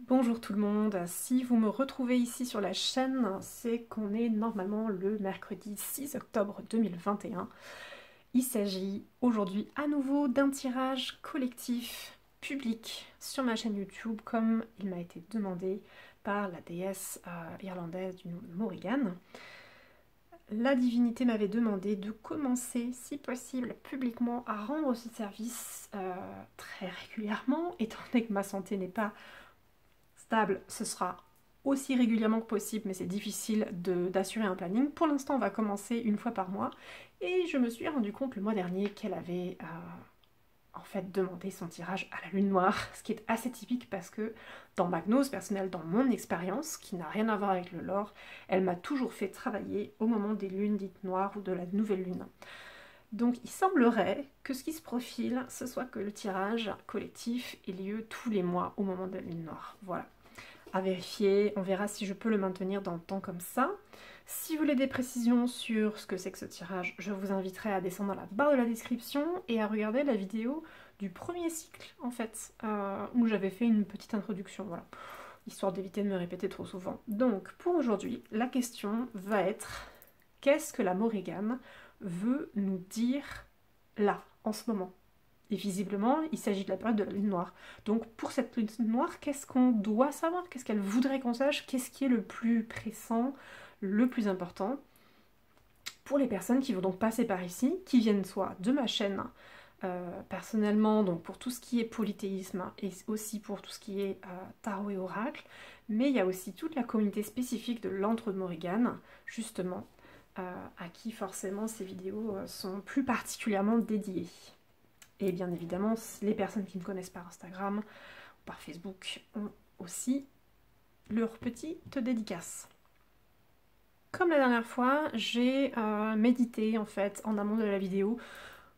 Bonjour tout le monde, si vous me retrouvez ici sur la chaîne, c'est qu'on est normalement le mercredi 6 octobre 2021. Il s'agit aujourd'hui à nouveau d'un tirage collectif public sur ma chaîne YouTube comme il m'a été demandé par la déesse irlandaise du nom de Morrigan. La divinité m'avait demandé de commencer, si possible, publiquement à rendre ce service très régulièrement, étant donné que ma santé n'est pas stable, ce sera aussi régulièrement que possible, mais c'est difficile d'assurer un planning. Pour l'instant, on va commencer une fois par mois. Et je me suis rendu compte le mois dernier qu'elle avait en fait demandé son tirage à la lune noire, ce qui est assez typique parce que dans ma gnose personnelle, dans mon expérience, qui n'a rien à voir avec le lore, elle m'a toujours fait travailler au moment des lunes dites noires ou de la nouvelle lune. Donc il semblerait que ce qui se profile, ce soit que le tirage collectif ait lieu tous les mois au moment de la lune noire. Voilà. À vérifier, on verra si je peux le maintenir dans le temps comme ça. Si vous voulez des précisions sur ce que c'est que ce tirage, je vous inviterai à descendre dans la barre de la description et à regarder la vidéo du premier cycle, en fait, où j'avais fait une petite introduction, voilà, histoire d'éviter de me répéter trop souvent. Donc, pour aujourd'hui, la question va être qu'est-ce que la Morrigan veut nous dire là, en ce moment? Et visiblement, il s'agit de la période de la lune noire. Donc pour cette lune noire, qu'est-ce qu'on doit savoir? Qu'est-ce qu'elle voudrait qu'on sache? Qu'est-ce qui est le plus pressant, le plus important? Pour les personnes qui vont donc passer par ici, qui viennent soit de ma chaîne, personnellement, donc pour tout ce qui est polythéisme, et aussi pour tout ce qui est tarot et oracle, mais il y a aussi toute la communauté spécifique de l'antre de Morrigan, justement, à qui forcément ces vidéos sont plus particulièrement dédiées. Et bien évidemment, les personnes qui me connaissent par Instagram ou par Facebook ont aussi leur petite dédicace. Comme la dernière fois, j'ai médité en fait en amont de la vidéo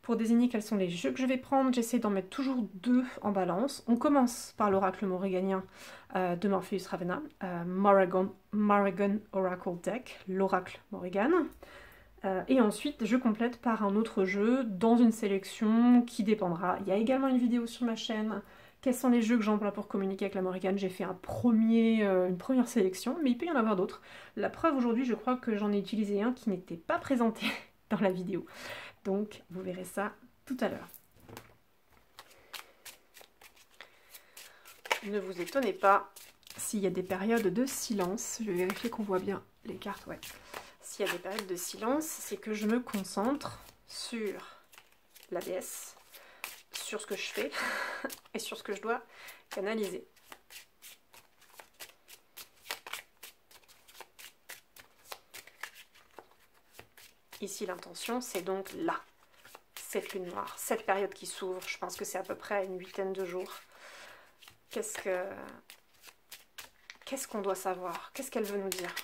pour désigner quels sont les jeux que je vais prendre. J'essaie d'en mettre toujours deux en balance. On commence par l'oracle morriganien de Morpheus Ravenna, Morrigan Oracle Deck, l'oracle Morrigan. Et ensuite, je complète par un autre jeu dans une sélection qui dépendra. Il y a également une vidéo sur ma chaîne. Quels sont les jeux que j'emploie pour communiquer avec la Morrigan? J'ai fait une première sélection, mais il peut y en avoir d'autres. La preuve aujourd'hui, je crois que j'en ai utilisé un qui n'était pas présenté dans la vidéo. Donc, vous verrez ça tout à l'heure. Ne vous étonnez pas s'il y a des périodes de silence. Je vais vérifier qu'on voit bien les cartes, ouais. S'il y a des périodes de silence, c'est que je me concentre sur la déesse, sur ce que je fais et sur ce que je dois canaliser. Ici, l'intention, c'est donc là, cette lune noire, cette période qui s'ouvre. Je pense que c'est à peu près une huitaine de jours. Qu'est-ce qu'on doit savoir? Qu'est-ce qu'elle veut nous dire?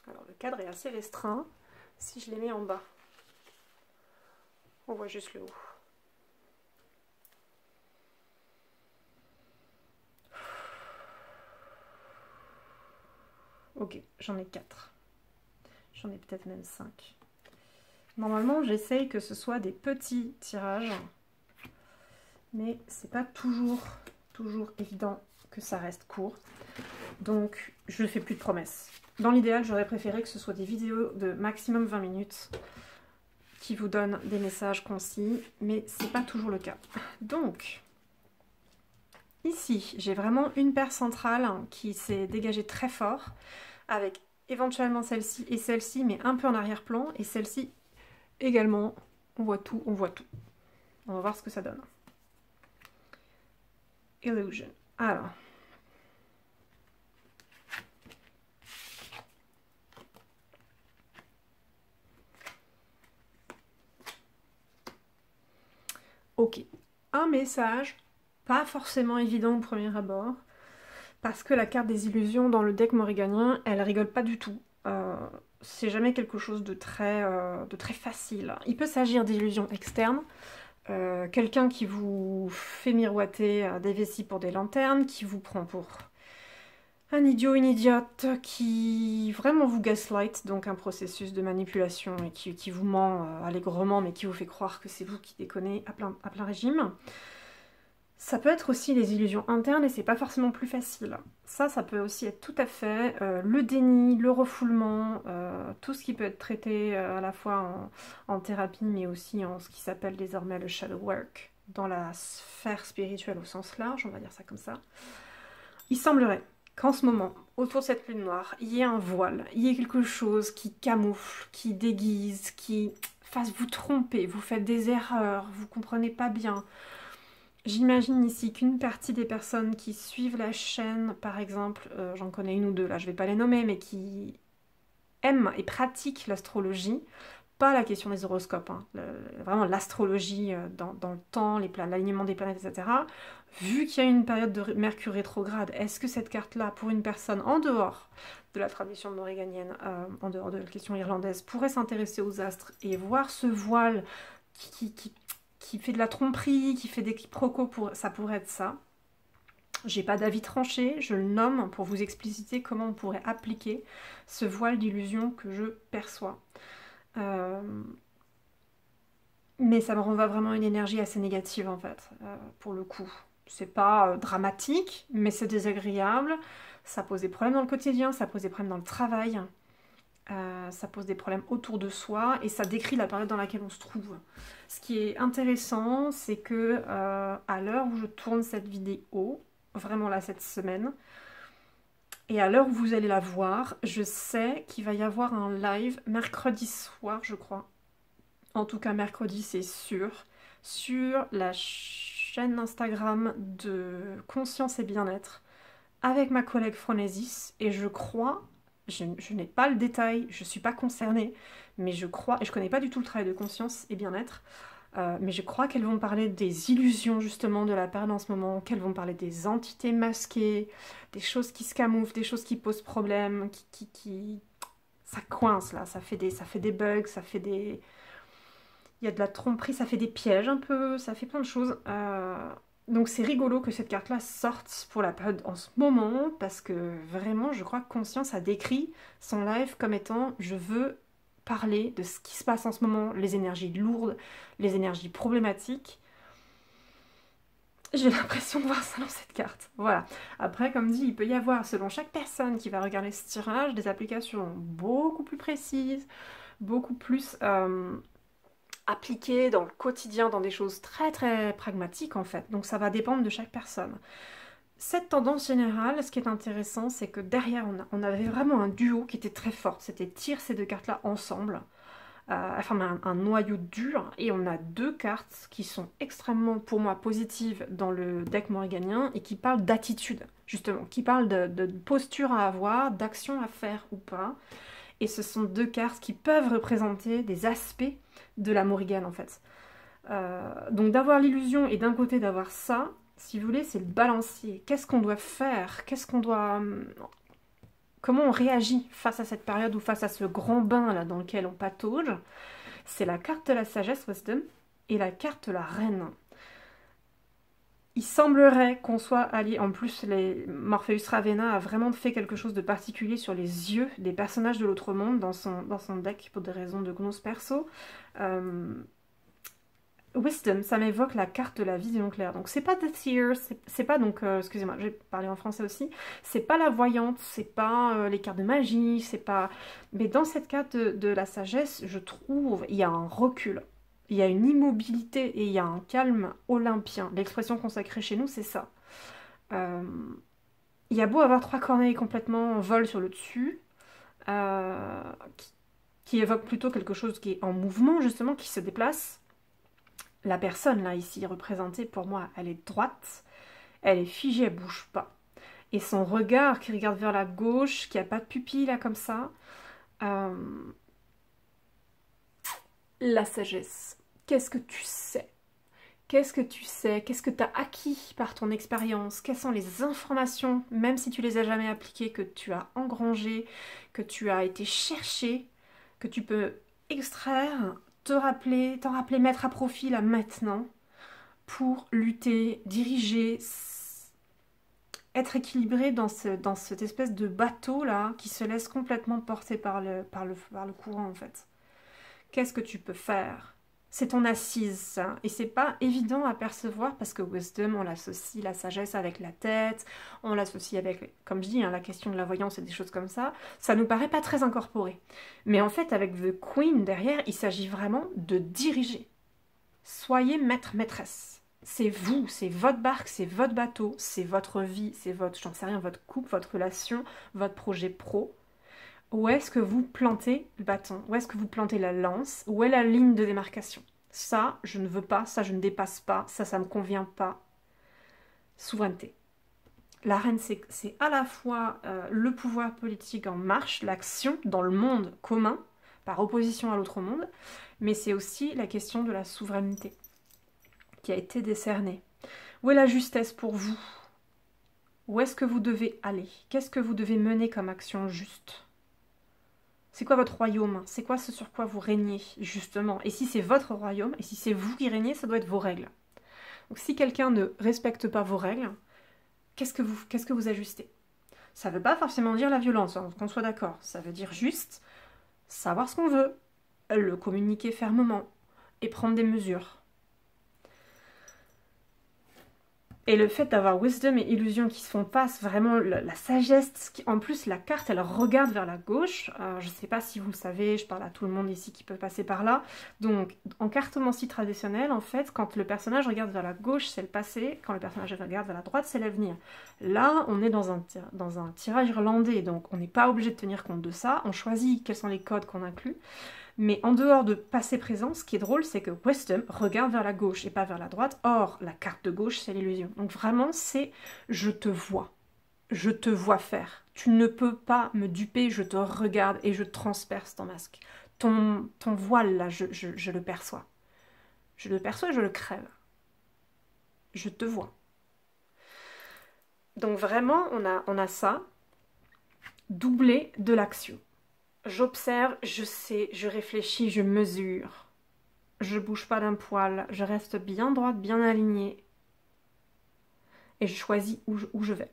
Alors, le cadre est assez restreint. Si je les mets en bas, on voit juste le haut. Ok, j'en ai 4. J'en ai peut-être même 5. Normalement, j'essaye que ce soit des petits tirages, mais c'est pas toujours évident que ça reste court. Donc, je ne fais plus de promesses. Dans l'idéal, j'aurais préféré que ce soit des vidéos de maximum 20 minutes qui vous donnent des messages concis, mais c'est pas toujours le cas. Donc, ici, j'ai vraiment une paire centrale qui s'est dégagée très fort, avec éventuellement celle-ci et celle-ci, mais un peu en arrière-plan, et celle-ci également. On voit tout, on voit tout. On va voir ce que ça donne. Illusion. Alors. Ok. Un message, pas forcément évident au premier abord, parce que la carte des illusions dans le deck morriganien, elle rigole pas du tout. C'est jamais quelque chose de très facile. Il peut s'agir d'illusions externes, quelqu'un qui vous fait miroiter des vessies pour des lanternes, qui vous prend pour Un idiot, une idiote qui vraiment vous gaslight, donc un processus de manipulation et qui vous ment allègrement, mais qui vous fait croire que c'est vous qui déconnez à plein régime. Ça peut être aussi les illusions internes et c'est pas forcément plus facile. Ça peut aussi être tout à fait le déni, le refoulement, tout ce qui peut être traité à la fois en thérapie mais aussi en ce qui s'appelle désormais le shadow work, dans la sphère spirituelle au sens large, on va dire ça comme ça. Il semblerait qu'en ce moment, autour de cette lune noire, il y ait un voile, il y ait quelque chose qui camoufle, qui déguise, qui fasse vous tromper, vous faites des erreurs, vous comprenez pas bien. J'imagine ici qu'une partie des personnes qui suivent la chaîne, par exemple, j'en connais une ou deux, là je vais pas les nommer, mais qui aiment et pratiquent l'astrologie, pas la question des horoscopes, hein, vraiment l'astrologie dans le temps, l'alignement des planètes, etc. Vu qu'il y a une période de Mercure rétrograde, est-ce que cette carte-là, pour une personne en dehors de la tradition morriganienne, en dehors de la question irlandaise, pourrait s'intéresser aux astres et voir ce voile qui fait de la tromperie, qui fait des quiproquos, ça pourrait être ça. J'ai pas d'avis tranché, je le nomme pour vous expliciter comment on pourrait appliquer ce voile d'illusion que je perçois. Mais ça me renvoie vraiment une énergie assez négative en fait, pour le coup. C'est pas dramatique, mais c'est désagréable. Ça pose des problèmes dans le quotidien, ça pose des problèmes dans le travail, ça pose des problèmes autour de soi et ça décrit la période dans laquelle on se trouve. Ce qui est intéressant, c'est que à l'heure où je tourne cette vidéo, vraiment là cette semaine, et à l'heure où vous allez la voir, je sais qu'il va y avoir un live mercredi soir, je crois. En tout cas, mercredi, c'est sûr. Sur la chaîne Instagram de Conscience et Bien-être avec ma collègue Phronesis. Et je crois, je n'ai pas le détail, je ne suis pas concernée, mais je crois, et je ne connais pas du tout le travail de Conscience et Bien-être, mais je crois qu'elles vont parler des illusions justement de la période en ce moment, qu'elles vont parler des entités masquées, des choses qui se camouflent, des choses qui posent problème, ça coince là, ça fait des bugs, ça fait des... Il y a de la tromperie, ça fait des pièges un peu, ça fait plein de choses. Donc c'est rigolo que cette carte-là sorte pour la période en ce moment, parce que vraiment, je crois que Conscience a décrit son live comme étant « je veux parler de ce qui se passe en ce moment, les énergies lourdes, les énergies problématiques ». J'ai l'impression de voir ça dans cette carte. Voilà. Après, comme dit, il peut y avoir, selon chaque personne qui va regarder ce tirage, des applications beaucoup plus précises, beaucoup plus appliquées dans le quotidien, dans des choses très très pragmatiques en fait. Donc ça va dépendre de chaque personne. Cette tendance générale, ce qui est intéressant, c'est que derrière, on avait vraiment un duo qui était très fort. C'était tire ces deux cartes-là ensemble. Enfin un noyau dur, et on a deux cartes qui sont extrêmement pour moi positives dans le deck morriganien et qui parlent d'attitude justement, qui parlent de posture à avoir, d'action à faire ou pas, et ce sont deux cartes qui peuvent représenter des aspects de la morrigane en fait. Donc d'avoir l'illusion et d'un côté d'avoir ça, si vous voulez, c'est le balancier. Qu'est-ce qu'on doit faire? Comment on réagit face à cette période ou face à ce grand bain là dans lequel on patauge? C'est la carte de la sagesse, Wisdom, et la carte de la reine. Il semblerait qu'on soit allié, en plus Morpheus Ravenna a vraiment fait quelque chose de particulier sur les yeux des personnages de l'autre monde dans son deck pour des raisons de gnose perso. Wisdom, ça m'évoque la carte de la vision claire. Donc c'est pas The Seer, c'est pas donc, excusez-moi, je vais parler en français aussi, c'est pas la voyante, c'est pas les cartes de magie, c'est pas... Mais dans cette carte de la sagesse, je trouve, il y a un recul, il y a une immobilité et il y a un calme olympien. L'expression consacrée chez nous, c'est ça. Il y a beau avoir trois corneilles complètement en vol sur le dessus, qui évoque plutôt quelque chose qui est en mouvement, justement, qui se déplace. La personne, là, ici, représentée, pour moi, elle est droite, elle est figée, elle bouge pas. Et son regard qui regarde vers la gauche, qui a pas de pupille, là, comme ça. La sagesse. Qu'est-ce que tu sais? Qu'est-ce que tu sais? Qu'est-ce que tu as acquis par ton expérience? Quelles sont les informations, même si tu les as jamais appliquées, que tu as engrangées, que tu as été chercher, que tu peux extraire, t'en rappeler, mettre à profit là maintenant pour lutter, diriger, être équilibré dans cette espèce de bateau là qui se laisse complètement porter par le courant en fait. Qu'est-ce que tu peux faire? C'est ton assise, ça. Et c'est pas évident à percevoir parce que wisdom, on l'associe la sagesse avec la tête, on l'associe avec, comme je dis, hein, la question de la voyance et des choses comme ça. Ça nous paraît pas très incorporé. Mais en fait, avec The Queen derrière, il s'agit vraiment de diriger. Soyez maître, maîtresse. C'est vous, c'est votre barque, c'est votre bateau, c'est votre vie, c'est votre, j'en sais rien, votre couple, votre relation, votre projet pro. Où est-ce que vous plantez le bâton? Où est-ce que vous plantez la lance? Où est la ligne de démarcation? Ça, je ne veux pas, ça, je ne dépasse pas, ça me convient pas. Souveraineté. La reine, c'est à la fois le pouvoir politique en marche, l'action dans le monde commun, par opposition à l'autre monde, mais c'est aussi la question de la souveraineté qui a été décernée. Où est la justesse pour vous? Où est-ce que vous devez aller? Qu'est-ce que vous devez mener comme action juste? C'est quoi votre royaume? C'est quoi ce sur quoi vous régnez, justement? Et si c'est votre royaume, et si c'est vous qui régnez, ça doit être vos règles. Donc si quelqu'un ne respecte pas vos règles, qu'est-ce que vous ajustez? Ça ne veut pas forcément dire la violence, hein, qu'on soit d'accord. Ça veut dire juste savoir ce qu'on veut, le communiquer fermement, et prendre des mesures. Et le fait d'avoir wisdom et illusion qui se font face, vraiment la sagesse, en plus la carte elle regarde vers la gauche, je ne sais pas si vous le savez, je parle à tout le monde ici qui peut passer par là, donc en cartomancie traditionnelle, en fait, quand le personnage regarde vers la gauche, c'est le passé, quand le personnage regarde vers la droite, c'est l'avenir. Là, on est dans un tirage irlandais, donc on n'est pas obligé de tenir compte de ça, on choisit quels sont les codes qu'on inclut. Mais en dehors de passé-présent, ce qui est drôle, c'est que wisdom regarde vers la gauche et pas vers la droite. Or, la carte de gauche, c'est l'illusion. Donc vraiment, c'est je te vois faire. Tu ne peux pas me duper, je te regarde et je transperce ton masque. Ton voile, là, je le perçois. Je le perçois, je le crève. Je te vois. Donc vraiment, on a ça, doublé de l'action. J'observe, je sais, je réfléchis, je mesure. Je bouge pas d'un poil, je reste bien droite, bien alignée. Et je choisis où je vais,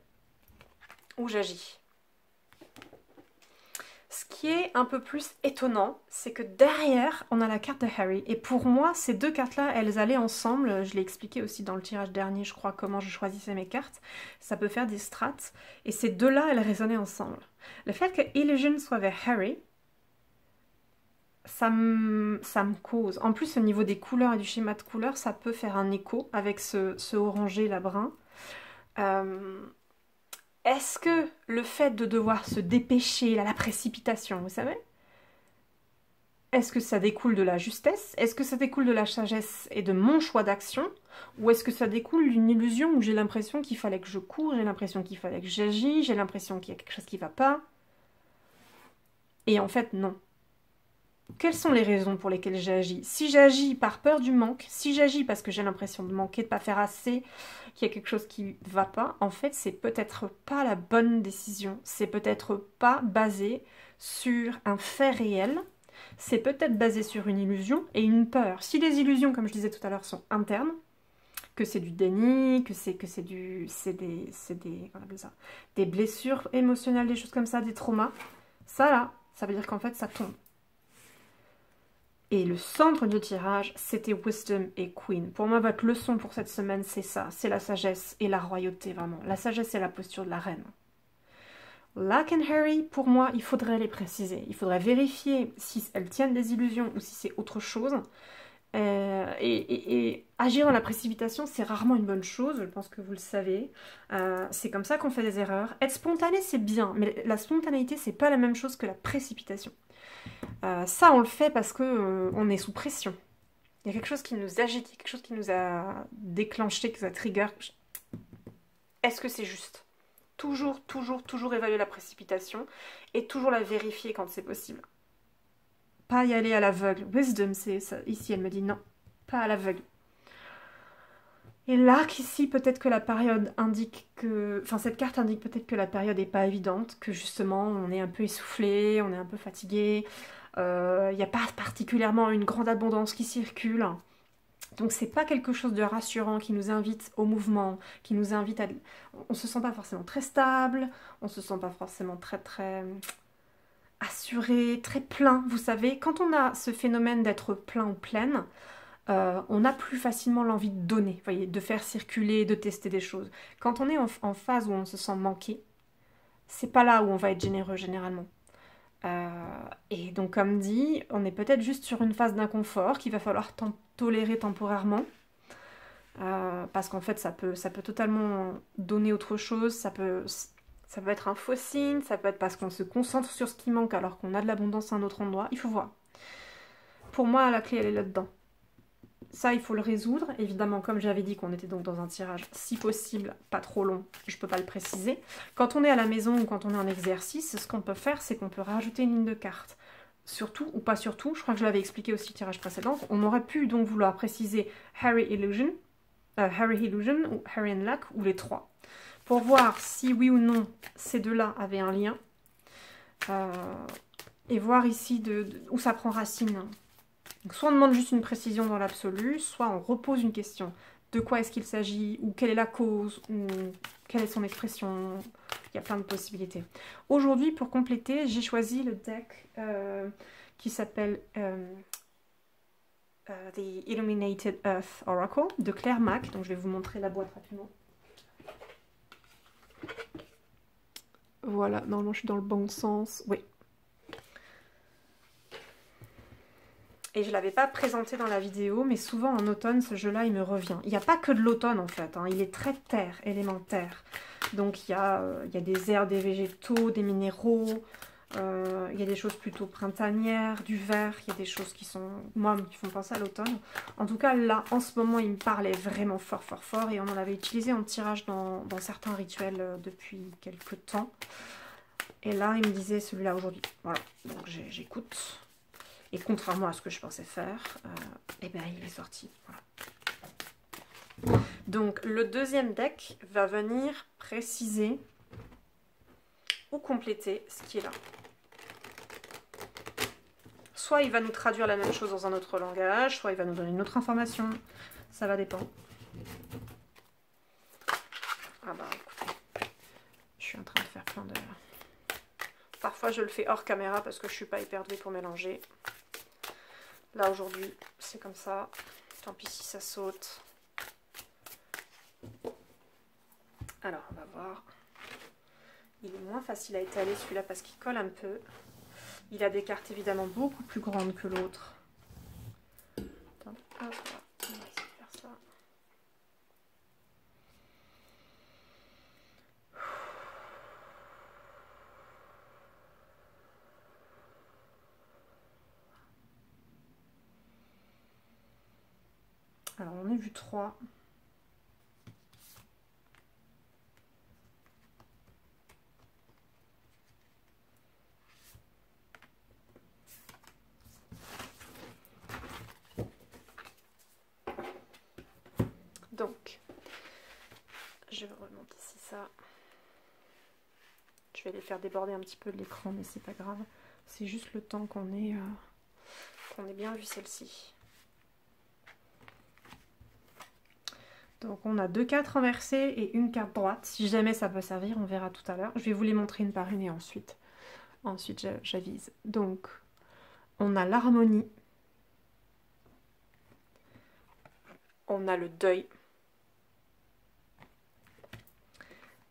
où j'agis. Ce qui est un peu plus étonnant, c'est que derrière, on a la carte de Harry. Et pour moi, ces deux cartes-là, elles allaient ensemble. Je l'ai expliqué aussi dans le tirage dernier, je crois, comment je choisissais mes cartes. Ça peut faire des strates. Et ces deux-là, elles résonnaient ensemble. Le fait que Illusion soit vers Harry, ça me cause. En plus, au niveau des couleurs et du schéma de couleurs, ça peut faire un écho avec ce orangé, la brun. Est-ce que le fait de devoir se dépêcher, la précipitation, vous savez, est-ce que ça découle de la justesse? Est-ce que ça découle de la sagesse et de mon choix d'action? Ou est-ce que ça découle d'une illusion où j'ai l'impression qu'il fallait que je cours, j'ai l'impression qu'il fallait que j'agis, j'ai l'impression qu'il y a quelque chose qui ne va pas? Et en fait, non. Quelles sont les raisons pour lesquelles j'agis? Si j'agis par peur du manque, si j'agis parce que j'ai l'impression de manquer, de ne pas faire assez, qu'il y a quelque chose qui ne va pas, en fait, c'est peut-être pas la bonne décision. C'est peut-être pas basé sur un fait réel. C'est peut-être basé sur une illusion et une peur. Si les illusions, comme je disais tout à l'heure, sont internes, que c'est du déni, que c'est des blessures émotionnelles, des choses comme ça, des traumas, ça là, ça veut dire qu'en fait, ça tombe. Et le centre du tirage, c'était Wisdom et Queen. Pour moi, votre leçon pour cette semaine, c'est ça. C'est la sagesse et la royauté, vraiment. La sagesse et la posture de la reine. Lack and Harry, pour moi, il faudrait les préciser. Il faudrait vérifier si elles tiennent des illusions ou si c'est autre chose. Et agir dans la précipitation, c'est rarement une bonne chose, je pense que vous le savez. C'est comme ça qu'on fait des erreurs. Être spontané, c'est bien, mais la spontanéité, c'est pas la même chose que la précipitation. Ça, on le fait parce que on est sous pression. Il y a quelque chose qui nous agite, quelque chose qui nous a déclenché, qui nous a trigger. Est-ce que c'est juste? Toujours, toujours, toujours évaluer la précipitation et toujours la vérifier quand c'est possible. Pas y aller à l'aveugle. Wisdom, c'est ça. Ici, elle me dit non, pas à l'aveugle. Et là, qu'ici, peut-être que la période indique que... Enfin, cette carte indique peut-être que la période n'est pas évidente, que justement, on est un peu essoufflé, on est un peu fatigué. Il n'y a pas particulièrement une grande abondance qui circule. Donc c'est pas quelque chose de rassurant qui nous invite au mouvement, qui nous invite à... On se sent pas forcément très stable, on se sent pas forcément très assuré, très plein. Vous savez, quand on a ce phénomène d'être plein ou pleine, on a plus facilement l'envie de donner, vous voyez, de faire circuler, de tester des choses. Quand on est en phase où on se sent manqué, c'est pas là où on va être généreux généralement. Et donc comme dit, on est peut-être juste sur une phase d'inconfort qu'il va falloir tolérer temporairement. Parce qu'en fait ça peut totalement donner autre chose, ça peut être un faux signe, ça peut être parce qu'on se concentre sur ce qui manque alors qu'on a de l'abondance à un autre endroit, il faut voir. Pour moi la clé elle est là-dedans. Ça, il faut le résoudre. Évidemment, comme j'avais dit qu'on était donc dans un tirage, si possible, pas trop long, je ne peux pas le préciser. Quand on est à la maison ou quand on est en exercice, ce qu'on peut faire, c'est qu'on peut rajouter une ligne de carte. Surtout, ou pas surtout, je crois que je l'avais expliqué aussi au tirage précédent, on aurait pu donc vouloir préciser Harry Illusion ou Harry and Luck, ou les trois, pour voir si oui ou non ces deux-là avaient un lien, et voir ici où ça prend racine. Donc soit on demande juste une précision dans l'absolu, soit on repose une question. De quoi est-ce qu'il s'agit, ou quelle est la cause, ou quelle est son expression. Il y a plein de possibilités. Aujourd'hui, pour compléter, j'ai choisi le deck qui s'appelle The Illuminated Earth Oracle de Claire Mack. Donc je vais vous montrer la boîte rapidement. Voilà, normalement je suis dans le bon sens. Oui. Et je ne l'avais pas présenté dans la vidéo, mais souvent en automne, ce jeu-là, il me revient. Il n'y a pas que de l'automne, en fait. Hein. Il est très terre, élémentaire. Donc, il y a des herbes, des végétaux, des minéraux. Il y a des choses plutôt printanières, du vert. Il y a des choses qui sont, moi, qui font penser à l'automne. En tout cas, là, en ce moment, il me parlait vraiment fort. Et on en avait utilisé en tirage dans certains rituels depuis quelques temps. Et là, il me disait celui-là aujourd'hui. Voilà, donc j'écoute. Et contrairement à ce que je pensais faire, eh ben, il est sorti. Voilà. Donc le deuxième deck va venir préciser ou compléter ce qui est là. Soit il va nous traduire la même chose dans un autre langage, soit il va nous donner une autre information. Ça va dépendre. Ah bah écoutez, je suis en train de faire plein de... Parfois je le fais hors caméra parce que je suis pas hyper douée pour mélanger. Là aujourd'hui, c'est comme ça. Tant pis si ça saute. Alors, on va voir. Il est moins facile à étaler celui-là parce qu'il colle un peu. Il a des cartes évidemment beaucoup plus grandes que l'autre. Hop là, on va essayer de faire ça. Alors, on a vu 3. Donc, je remonte ici ça. Je vais les faire déborder un petit peu de l'écran, mais c'est pas grave. C'est juste le temps qu'on ait bien vu celle-ci. Donc on a 2 cartes renversées et une carte droite. Si jamais ça peut servir, on verra tout à l'heure. Je vais vous les montrer une par une et ensuite j'avise. Donc on a l'harmonie. On a le deuil.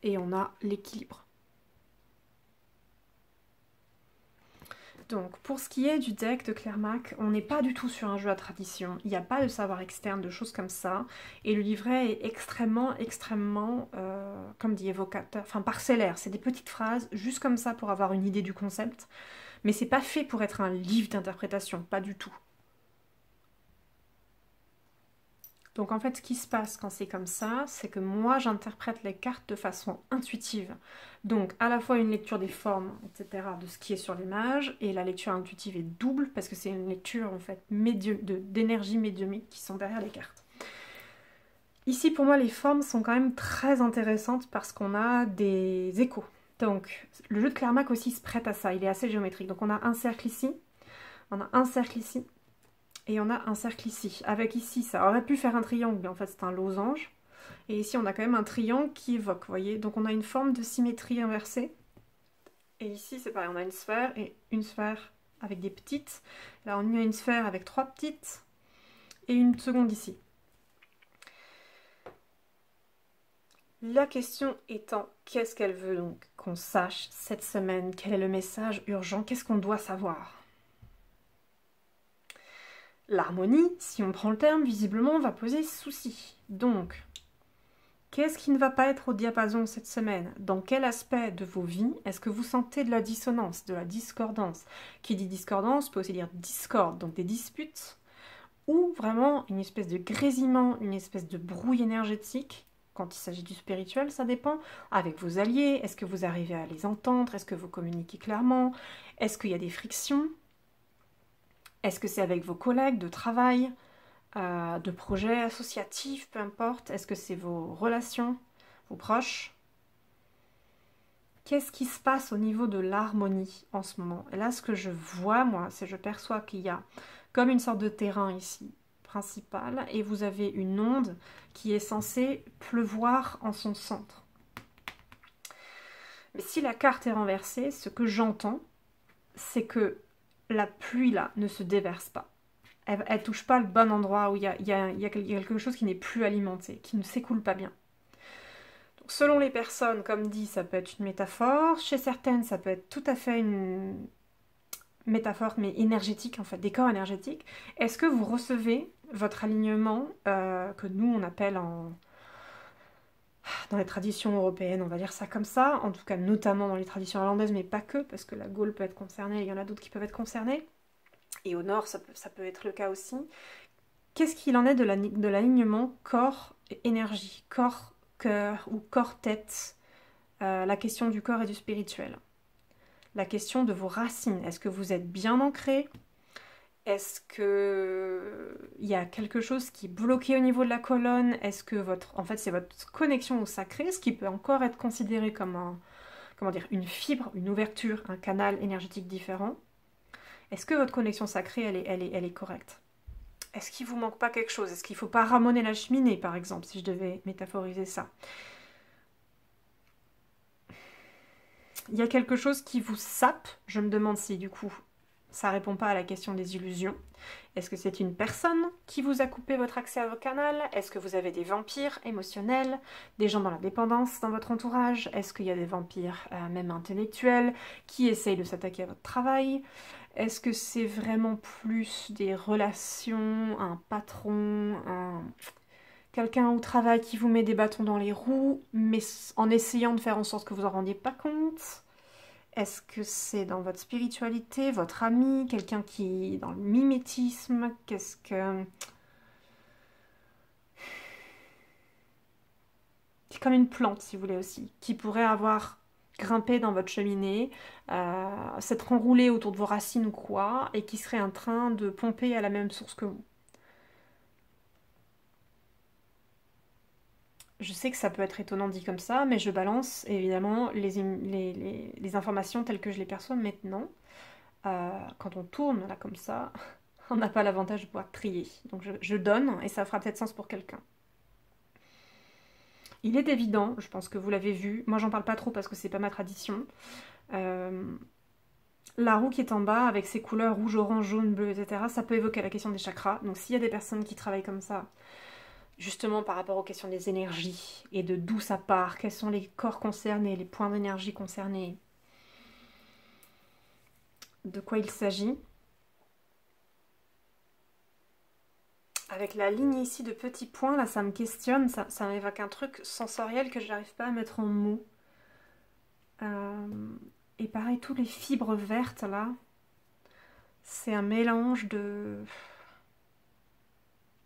Et on a l'équilibre. Donc, pour ce qui est du deck de Claire Mack, on n'est pas du tout sur un jeu à tradition. Il n'y a pas de savoir externe, de choses comme ça. Et le livret est extrêmement, comme dit, évocateur, enfin parcellaire. C'est des petites phrases, juste comme ça, pour avoir une idée du concept. Mais c'est pas fait pour être un livre d'interprétation, pas du tout. Donc en fait, ce qui se passe quand c'est comme ça, c'est que moi, j'interprète les cartes de façon intuitive. Donc à la fois une lecture des formes, etc., de ce qui est sur l'image, et la lecture intuitive est double, parce que c'est une lecture en fait d'énergie médiumique qui sont derrière les cartes. Ici, pour moi, les formes sont quand même très intéressantes parce qu'on a des échos. Donc le jeu de Claire Mack aussi se prête à ça, il est assez géométrique. Donc on a un cercle ici, on a un cercle ici, Et on a un cercle ici. Avec ici, ça aurait pu faire un triangle, mais en fait c'est un losange. Et ici on a quand même un triangle qui évoque, vous voyez. Donc on a une forme de symétrie inversée. Et ici c'est pareil, on a une sphère et une sphère avec des petites. Là on a une sphère avec 3 petites et une seconde ici. La question étant, qu'est-ce qu'elle veut donc qu'on sache cette semaine? Quel est le message urgent? Qu'est-ce qu'on doit savoir? L'harmonie, si on prend le terme, visiblement, va poser souci. Donc, qu'est-ce qui ne va pas être au diapason cette semaine? Dans quel aspect de vos vies est-ce que vous sentez de la dissonance, de la discordance? Qui dit discordance peut aussi dire discorde, donc des disputes, ou vraiment une espèce de grésillement, une espèce de brouille énergétique. Quand il s'agit du spirituel, ça dépend. Avec vos alliés, est-ce que vous arrivez à les entendre? Est-ce que vous communiquez clairement? Est-ce qu'il y a des frictions? Est-ce que c'est avec vos collègues de travail, de projets associatifs, peu importe? Est-ce que c'est vos relations, vos proches? Qu'est-ce qui se passe au niveau de l'harmonie en ce moment? Et là, ce que je vois, moi, c'est que je perçois qu'il y a comme une sorte de terrain ici, principal, et vous avez une onde qui est censée pleuvoir en son centre. Mais si la carte est renversée, ce que j'entends, c'est que la pluie là ne se déverse pas. Elle ne touche pas le bon endroit où il y a quelque chose qui n'est plus alimenté, qui ne s'écoule pas bien. Donc, selon les personnes, comme dit, ça peut être une métaphore. Chez certaines, ça peut être tout à fait une métaphore, mais énergétique, en fait, des corps énergétiques. Est-ce que vous recevez votre alignement, que nous, on appelle dans les traditions européennes, on va dire ça comme ça, en tout cas notamment dans les traditions irlandaises, mais pas que, parce que la Gaule peut être concernée, il y en a d'autres qui peuvent être concernés, et au nord, ça peut être le cas aussi. Qu'est-ce qu'il en est de l'alignement corps-énergie, corps-cœur ou corps-tête, la question du corps et du spirituel? La question de vos racines, est-ce que vous êtes bien ancré? Est-ce qu'il y a quelque chose qui est bloqué au niveau de la colonne? Est-ce que en fait, c'est votre connexion au sacré, ce qui peut encore être considéré comme comment dire, une fibre, une ouverture, un canal énergétique différent? Est-ce que votre connexion sacrée, elle est correcte? Est-ce qu'il vous manque pas quelque chose? Est-ce qu'il ne faut pas ramoner la cheminée, par exemple, si je devais métaphoriser ça? Il y a quelque chose qui vous sape. Je me demande si, du coup, ça ne répond pas à la question des illusions. Est-ce que c'est une personne qui vous a coupé votre accès à vos canaux? Est-ce que vous avez des vampires émotionnels, des gens dans la dépendance dans votre entourage? Est-ce qu'il y a des vampires même intellectuels qui essayent de s'attaquer à votre travail? Est-ce que c'est vraiment plus des relations, un patron, quelqu'un au travail qui vous met des bâtons dans les roues, mais en essayant de faire en sorte que vous n'en rendiez pas compte? Est-ce que c'est dans votre spiritualité, votre ami, quelqu'un qui est dans le mimétisme? Qu'est-ce que... C'est comme une plante, si vous voulez aussi, qui pourrait avoir grimpé dans votre cheminée, s'être enroulée autour de vos racines ou quoi, et qui serait en train de pomper à la même source que vous. Je sais que ça peut être étonnant dit comme ça, mais je balance évidemment les informations telles que je les perçois maintenant. Quand on tourne là comme ça, on n'a pas l'avantage de pouvoir trier. Donc je donne et ça fera peut-être sens pour quelqu'un. Il est évident, je pense que vous l'avez vu, moi j'en parle pas trop parce que c'est pas ma tradition. La roue qui est en bas avec ses couleurs rouge, orange, jaune, bleu, etc. Ça peut évoquer la question des chakras. Donc s'il y a des personnes qui travaillent comme ça, justement par rapport aux questions des énergies et de d'où ça part, quels sont les corps concernés, les points d'énergie concernés, de quoi il s'agit. Avec la ligne ici de petits points, là ça me questionne, ça m'évoque un truc sensoriel que je n'arrive pas à mettre en mots. Et pareil, toutes les fibres vertes là, c'est un mélange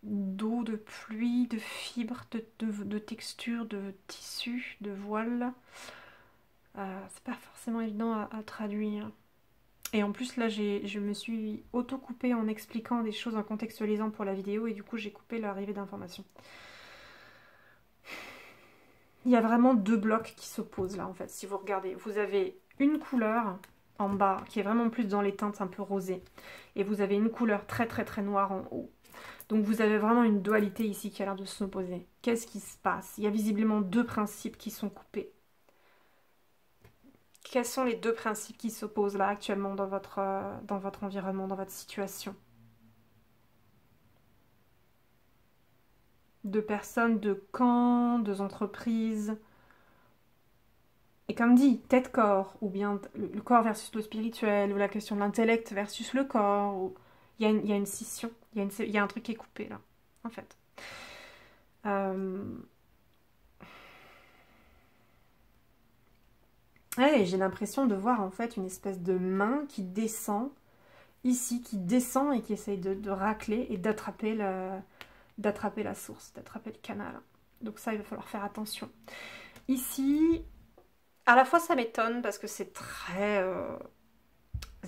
d'eau, de pluie, de fibres, de textures, de tissus, de voiles. C'est pas forcément évident à traduire. Et en plus là je me suis auto-coupée en expliquant des choses, en contextualisant pour la vidéo, et du coup j'ai coupé l'arrivée d'informations. Il y a vraiment deux blocs qui s'opposent là en fait. Si vous regardez, vous avez une couleur en bas, qui est vraiment plus dans les teintes un peu rosées. Et vous avez une couleur très très très noire en haut. Donc vous avez vraiment une dualité ici qui a l'air de s'opposer. Qu'est-ce qui se passe? Il y a visiblement deux principes qui sont coupés. Quels sont les deux principes qui s'opposent là actuellement dans votre environnement, dans votre situation? Deux personnes, deux camps, deux entreprises. Et comme dit, tête-corps, ou bien le corps versus le spirituel, ou la question de l'intellect versus le corps. Il y a une scission, il y a un truc qui est coupé là, en fait. Ouais, j'ai l'impression de voir en fait une espèce de main qui descend ici, qui descend et qui essaye de racler et d'attraper la source, d'attraper le canal. Donc ça, il va falloir faire attention. Ici, à la fois ça m'étonne parce que c'est très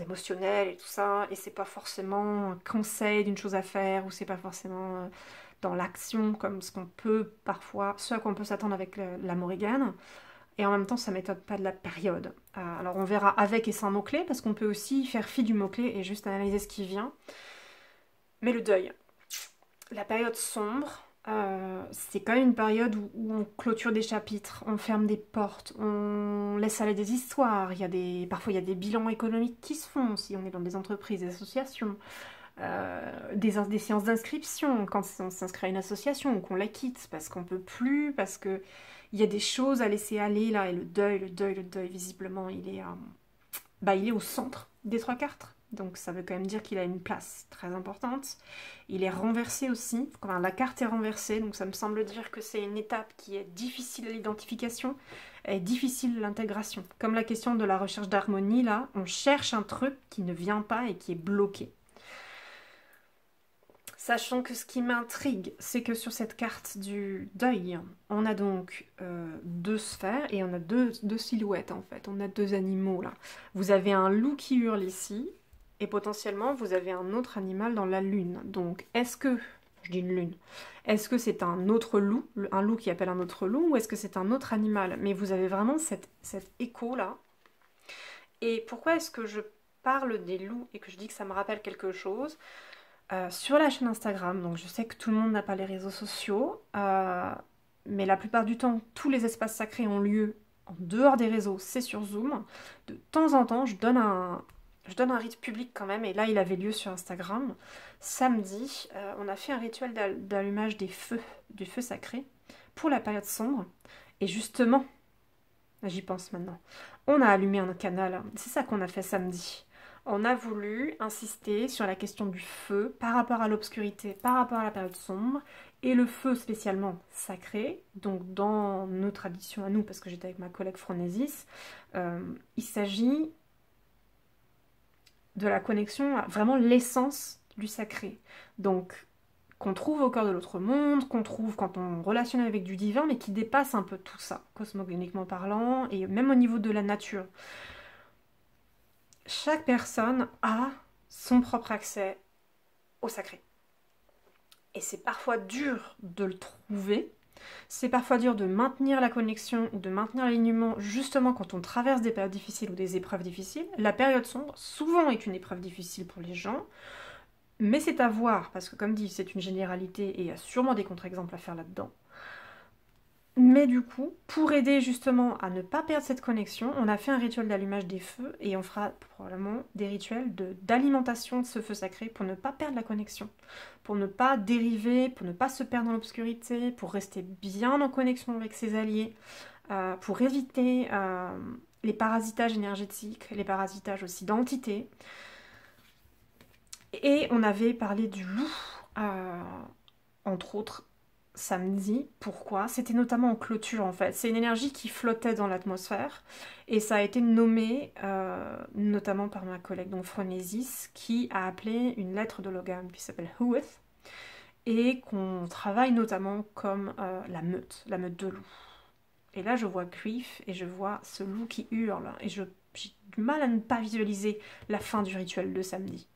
émotionnel et tout ça, et c'est pas forcément un conseil d'une chose à faire, ou c'est pas forcément dans l'action comme ce qu'on peut parfois, ce à quoi on peut s'attendre avec la Morrigan. Et en même temps, ça m'étonne pas de la période. Alors on verra avec et sans mots-clés, parce qu'on peut aussi faire fi du mot-clé et juste analyser ce qui vient. Mais le deuil, la période sombre, c'est quand même une période où on clôture des chapitres, on ferme des portes, on laisse aller des histoires. Parfois, il y a des bilans économiques qui se font, si on est dans des entreprises, des associations, des séances d'inscription, quand on s'inscrit à une association ou qu'on la quitte, parce qu'on peut plus, parce que il y a des choses à laisser aller là, et le deuil, visiblement, il est au centre des trois cartes. Donc ça veut quand même dire qu'il a une place très importante. Il est renversé aussi, enfin, la carte est renversée, donc ça me semble dire que c'est une étape qui est difficile à l'identification et difficile à l'intégration. Comme la question de la recherche d'harmonie, là, on cherche un truc qui ne vient pas et qui est bloqué. Sachant que ce qui m'intrigue, c'est que sur cette carte du deuil, on a donc deux sphères et on a deux silhouettes en fait. On a deux animaux là. Vous avez un loup qui hurle ici et potentiellement vous avez un autre animal dans la lune. Donc est-ce que, je dis une lune, est-ce que c'est un autre loup, un loup qui appelle un autre loup, ou est-ce que c'est un autre animal? Mais vous avez vraiment cet écho là. Et pourquoi est-ce que je parle des loups et que je dis que ça me rappelle quelque chose? Sur la chaîne Instagram, donc je sais que tout le monde n'a pas les réseaux sociaux, mais la plupart du temps, tous les espaces sacrés ont lieu en dehors des réseaux, c'est sur Zoom. De temps en temps, je donne un rite public quand même, et là, il avait lieu sur Instagram. Samedi, on a fait un rituel d'allumage du feu sacré, pour la période sombre. Et justement, j'y pense maintenant, on a allumé un canal. C'est ça qu'on a fait samedi. On a voulu insister sur la question du feu par rapport à l'obscurité, par rapport à la période sombre, et le feu spécialement sacré. Donc dans nos traditions à nous, parce que j'étais avec ma collègue Phronésis, il s'agit de la connexion à vraiment l'essence du sacré. Donc qu'on trouve au cœur de l'autre monde, qu'on trouve quand on relationne avec du divin, mais qui dépasse un peu tout ça, cosmogoniquement parlant, et même au niveau de la nature. Chaque personne a son propre accès au sacré. Et c'est parfois dur de le trouver, c'est parfois dur de maintenir la connexion ou de maintenir l'alignement justement quand on traverse des périodes difficiles ou des épreuves difficiles. La période sombre, souvent, est une épreuve difficile pour les gens, mais c'est à voir, parce que comme dit, c'est une généralité et il y a sûrement des contre-exemples à faire là-dedans. Mais du coup, pour aider justement à ne pas perdre cette connexion, on a fait un rituel d'allumage des feux et on fera probablement des rituels d'alimentation de ce feu sacré pour ne pas perdre la connexion, pour ne pas dériver, pour ne pas se perdre dans l'obscurité, pour rester bien en connexion avec ses alliés, pour éviter les parasitages énergétiques, les parasitages aussi d'entités. Et on avait parlé du loup, entre autres, samedi. Pourquoi? C'était notamment en clôture en fait. C'est une énergie qui flottait dans l'atmosphère et ça a été nommé notamment par ma collègue donc Phronésis qui a appelé une lettre d'hologramme qui s'appelle Hueth et qu'on travaille notamment comme la meute de loups. Et là je vois Grief et je vois ce loup qui hurle et j'ai du mal à ne pas visualiser la fin du rituel de samedi.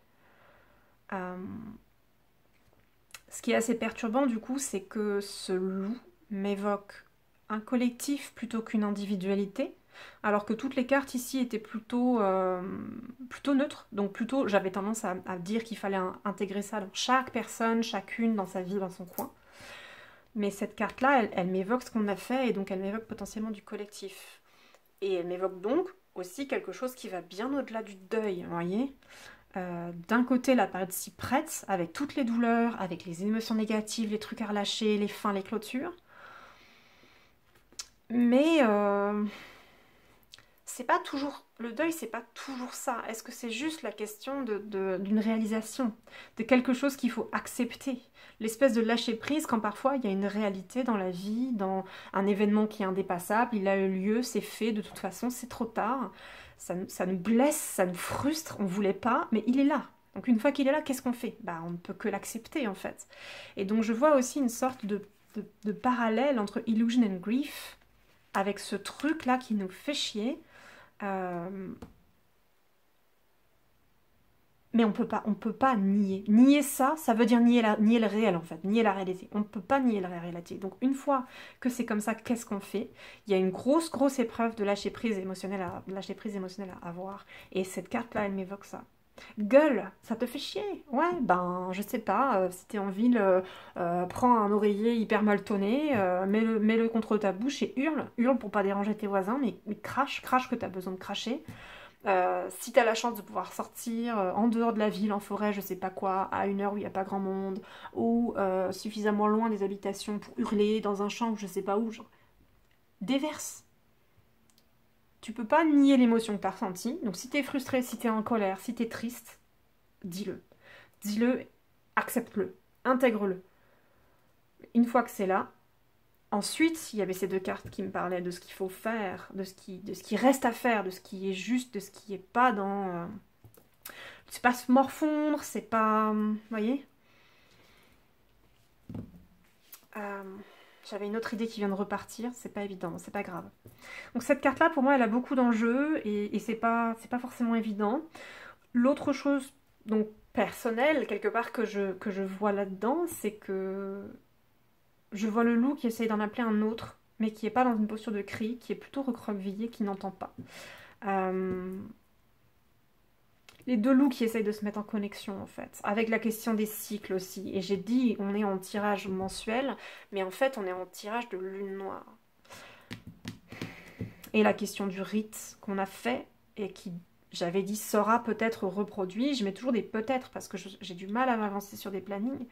Ce qui est assez perturbant du coup, c'est que ce loup m'évoque un collectif plutôt qu'une individualité. Alors que toutes les cartes ici étaient plutôt neutres. Donc plutôt, j'avais tendance à dire qu'il fallait intégrer ça dans chaque personne, chacune dans sa vie, dans son coin. Mais cette carte-là, elle m'évoque ce qu'on a fait et donc elle m'évoque potentiellement du collectif. Et elle m'évoque donc aussi quelque chose qui va bien au-delà du deuil, vous voyez. D'un côté, la période s'y prête, avec toutes les douleurs, avec les émotions négatives, les trucs à relâcher, les fins, les clôtures. Mais c'est pas toujours... Le deuil, c'est pas toujours ça. Est-ce que c'est juste la question d'une réalisation, de quelque chose qu'il faut accepter? L'espèce de lâcher prise quand parfois il y a une réalité dans la vie, dans un événement qui est indépassable, il a eu lieu, c'est fait, de toute façon, c'est trop tard. Ça nous blesse, ça nous frustre, on voulait pas, mais il est là. Donc une fois qu'il est là, qu'est-ce qu'on fait? Bah, on ne peut que l'accepter en fait. Et donc je vois aussi une sorte de parallèle entre illusion and grief, avec ce truc-là qui nous fait chier. Mais on peut pas nier. Nier ça, ça veut dire nier le réel en fait, nier la réalité. On ne peut pas nier la réalité. Donc une fois que c'est comme ça, qu'est-ce qu'on fait? Il y a une grosse épreuve de lâcher prise émotionnelle à avoir. Et cette carte-là, elle m'évoque ça. Gueule, ça te fait chier. Ouais, ben je sais pas, si t'es en ville, prends un oreiller hyper mal tonné, mets-le contre ta bouche et hurle. Hurle pour pas déranger tes voisins, mais crache que t'as besoin de cracher. Si tu as la chance de pouvoir sortir en dehors de la ville, en forêt, je sais pas quoi, à une heure où il n'y a pas grand monde, ou suffisamment loin des habitations pour hurler dans un champ ou je sais pas où, genre, déverse. Tu peux pas nier l'émotion que tu as ressentie. Donc si tu es frustré, si tu es en colère, si tu es triste, dis-le. Dis-le, accepte-le, intègre-le. Une fois que c'est là, ensuite, il y avait ces deux cartes qui me parlaient de ce qu'il faut faire, de ce qui reste à faire, de ce qui est juste, de ce qui est pas dans... c'est pas se morfondre, c'est pas... Vous voyez. J'avais une autre idée qui vient de repartir, c'est pas évident, c'est pas grave. Donc cette carte-là, pour moi, elle a beaucoup d'enjeux et c'est pas forcément évident. L'autre chose, donc personnelle, quelque part, que je vois là-dedans, c'est que je vois le loup qui essaye d'en appeler un autre, mais qui est pas dans une posture de cri, qui est plutôt recroquevillé, qui n'entend pas. Les deux loups qui essayent de se mettre en connexion en fait, avec la question des cycles aussi. Et j'ai dit on est en tirage mensuel, mais en fait on est en tirage de lune noire. Et la question du rite qu'on a fait et qui, j'avais dit, sera peut-être reproduit. Je mets toujours des peut-être parce que j'ai du mal à m'avancer sur des plannings,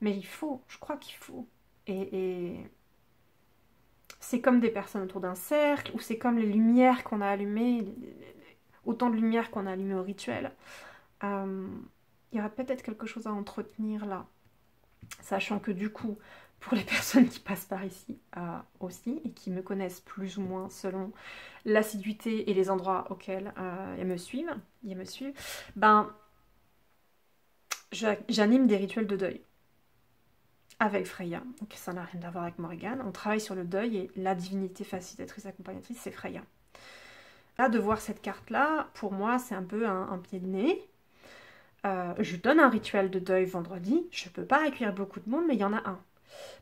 mais il faut, je crois qu'il faut. Et c'est comme des personnes autour d'un cercle, ou c'est comme les lumières qu'on a allumées, autant de lumières qu'on a allumées au rituel. Il y aura peut-être quelque chose à entretenir là. Sachant que du coup, pour les personnes qui passent par ici aussi, et qui me connaissent plus ou moins selon l'assiduité et les endroits auxquels elles me suivent, ben, j'anime des rituels de deuil. Avec Freya, donc ça n'a rien à voir avec Morrigan. On travaille sur le deuil et la divinité facilitatrice, accompagnatrice, c'est Freya. Là, de voir cette carte-là, pour moi, c'est un peu un pied de nez. Je donne un rituel de deuil vendredi. Je ne peux pas accueillir beaucoup de monde, mais il y en a un.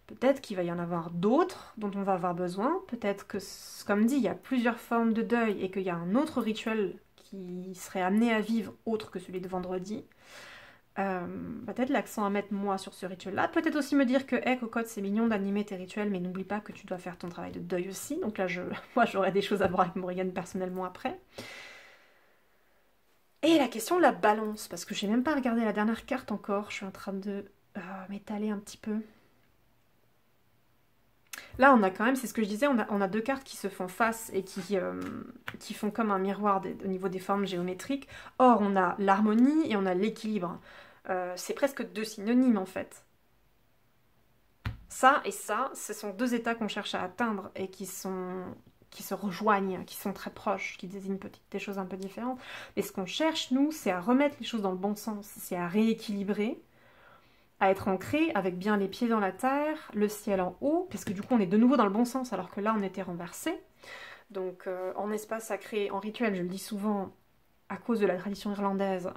Peut-être qu'il va y en avoir d'autres dont on va avoir besoin. Peut-être que, comme dit, il y a plusieurs formes de deuil et qu'il y a un autre rituel qui serait amené à vivre autre que celui de vendredi. Peut-être l'accent à mettre moi sur ce rituel-là. Peut-être aussi me dire que, hey cocotte, c'est mignon d'animer tes rituels, mais n'oublie pas que tu dois faire ton travail de deuil aussi. Donc là, moi, j'aurais des choses à voir avec Morrigan personnellement après. Et la question de la balance, parce que j'ai même pas regardé la dernière carte encore. Je suis en train de m'étaler un petit peu. Là, on a quand même, c'est ce que je disais, on a deux cartes qui se font face et qui font comme un miroir au niveau des formes géométriques. Or, on a l'harmonie et on a l'équilibre. C'est presque deux synonymes en fait. Ça et ça, ce sont deux états qu'on cherche à atteindre et qui se rejoignent, qui sont très proches, qui désignent des choses un peu différentes. Mais ce qu'on cherche, nous, c'est à remettre les choses dans le bon sens, c'est à rééquilibrer, à être ancré avec bien les pieds dans la terre, le ciel en haut, parce que du coup on est de nouveau dans le bon sens alors que là on était renversé. Donc en espace sacré, en rituel, je le dis souvent, à cause de la tradition irlandaise,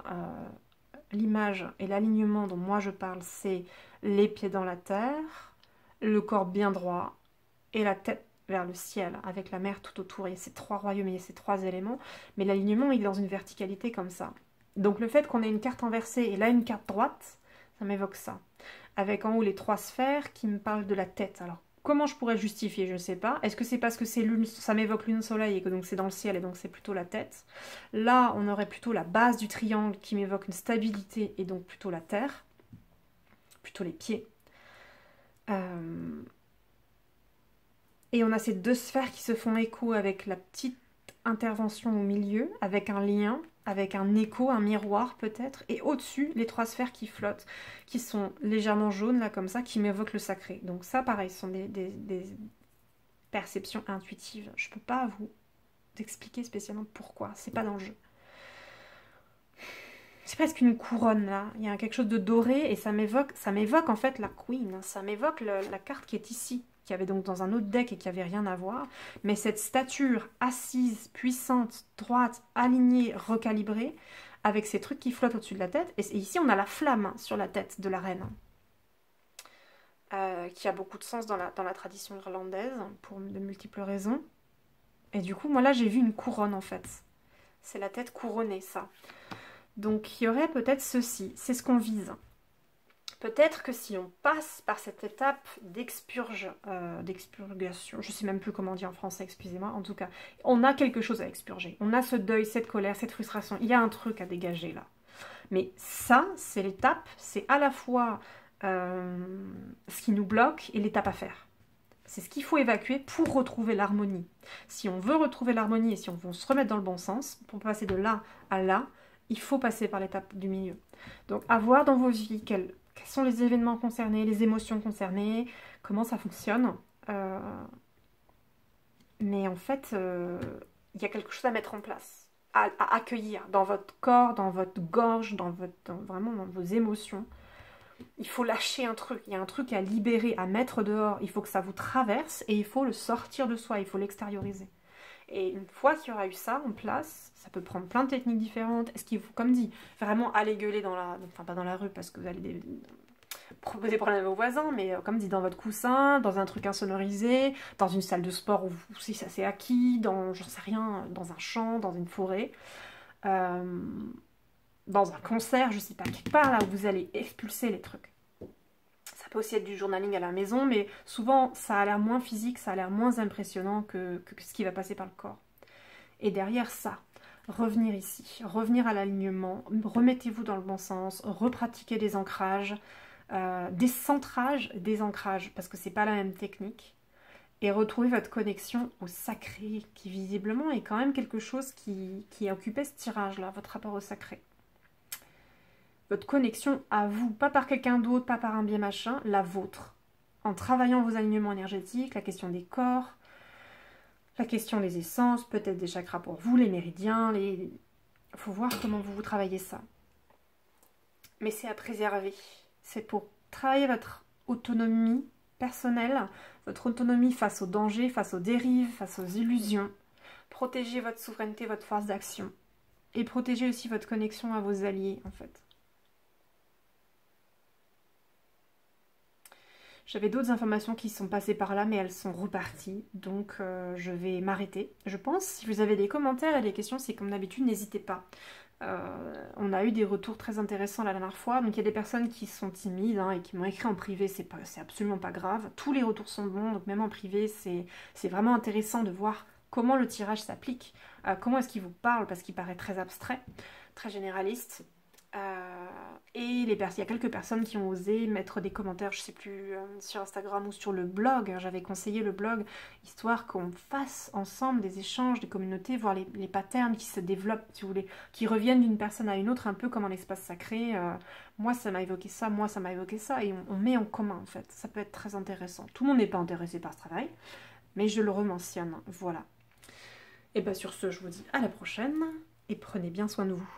l'image et l'alignement dont moi je parle, c'est les pieds dans la terre, le corps bien droit et la tête vers le ciel, avec la mer tout autour. Il y a ces 3 royaumes, il y a ces 3 éléments, mais l'alignement, il est dans une verticalité comme ça. Donc le fait qu'on ait une carte inversée et là une carte droite, ça m'évoque ça. Avec en haut les 3 sphères qui me parlent de la tête. Alors, comment je pourrais le justifier? Je ne sais pas. Est-ce que c'est parce que c'est lune, ça m'évoque lune soleil et que donc c'est dans le ciel et donc c'est plutôt la tête? Là, on aurait plutôt la base du triangle qui m'évoque une stabilité et donc plutôt la terre, plutôt les pieds. Et on a ces 2 sphères qui se font écho avec la petite intervention au milieu, avec un lien, avec un écho, un miroir peut-être, et au-dessus, les 3 sphères qui flottent, qui sont légèrement jaunes, là, comme ça, qui m'évoquent le sacré. Donc ça, pareil, ce sont des perceptions intuitives. Je ne peux pas vous expliquer spécialement pourquoi, c'est pas dans le jeu. C'est presque une couronne, là. Il y a quelque chose de doré, et ça m'évoque en fait la Queen, ça m'évoque la carte qui est ici, qui avait donc dans un autre deck et qui avait rien à voir, mais cette stature assise, puissante, droite, alignée, recalibrée, avec ces trucs qui flottent au-dessus de la tête, et ici on a la flamme sur la tête de la reine, qui a beaucoup de sens dans la tradition irlandaise, pour de multiples raisons, et du coup moi là j'ai vu une couronne en fait, c'est la tête couronnée ça, donc il y aurait peut-être ceci, c'est ce qu'on vise. Peut-être que si on passe par cette étape d'expurgation, je ne sais même plus comment dire en français, excusez-moi, en tout cas, on a quelque chose à expurger. On a ce deuil, cette colère, cette frustration. Il y a un truc à dégager là. Mais ça, c'est l'étape, c'est à la fois ce qui nous bloque et l'étape à faire. C'est ce qu'il faut évacuer pour retrouver l'harmonie. Si on veut retrouver l'harmonie et si on veut se remettre dans le bon sens, pour passer de là à là, il faut passer par l'étape du milieu. Donc, à voir dans vos vies quels sont les événements concernés, les émotions concernées, comment ça fonctionne. Mais en fait, il y a quelque chose à mettre en place, à accueillir dans votre corps, dans votre gorge, vraiment dans vos émotions. Il faut lâcher un truc, il y a un truc à libérer, à mettre dehors. Il faut que ça vous traverse et il faut le sortir de soi, il faut l'extérioriser. Et une fois qu'il y aura eu ça en place, ça peut prendre plein de techniques différentes. Est-ce qu'il faut, comme dit, vraiment aller gueuler enfin pas dans la rue parce que vous allez poser problème à vos voisins, mais comme dit, dans votre coussin, dans un truc insonorisé, dans une salle de sport où si ça s'est acquis, dans, j'en sais rien, dans un champ, dans une forêt, dans un concert, je sais pas, quelque part là où vous allez expulser les trucs. Ça peut aussi être du journaling à la maison, mais souvent ça a l'air moins physique, ça a l'air moins impressionnant que ce qui va passer par le corps. Et derrière ça, revenir ici, revenir à l'alignement, remettez-vous dans le bon sens, repratiquez des ancrages, des centrages, des ancrages, parce que c'est pas la même technique, et retrouver votre connexion au sacré, qui visiblement est quand même quelque chose qui occupait ce tirage-là, votre rapport au sacré. Votre connexion à vous, pas par quelqu'un d'autre, pas par un biais machin, la vôtre. En travaillant vos alignements énergétiques, la question des corps, la question des essences, peut-être des chakras pour vous, les méridiens, il faut voir comment vous travaillez ça. Mais c'est à préserver. C'est pour travailler votre autonomie personnelle, votre autonomie face aux dangers, face aux dérives, face aux illusions. Protéger votre souveraineté, votre force d'action. Et protéger aussi votre connexion à vos alliés, en fait. J'avais d'autres informations qui sont passées par là, mais elles sont reparties. Donc, je vais m'arrêter. Je pense, si vous avez des commentaires et des questions, c'est comme d'habitude, n'hésitez pas. On a eu des retours très intéressants la dernière fois. Donc, il y a des personnes qui sont timides et qui m'ont écrit en privé. C'est absolument pas grave. Tous les retours sont bons. Donc, même en privé, c'est vraiment intéressant de voir comment le tirage s'applique. Comment est-ce qu'il vous parle, parce qu'il paraît très abstrait, très généraliste. Et il y a quelques personnes qui ont osé mettre des commentaires, je sais plus, sur Instagram ou sur le blog. J'avais conseillé le blog, histoire qu'on fasse ensemble des échanges, des communautés, voir les patterns qui se développent, si vous voulez, qui reviennent d'une personne à une autre, un peu comme un espace sacré. Moi, ça m'a évoqué ça, moi, ça m'a évoqué ça, et on met en commun, en fait. Ça peut être très intéressant. Tout le monde n'est pas intéressé par ce travail, mais je le rementionne, voilà. Et bien sur ce, je vous dis à la prochaine, et prenez bien soin de vous.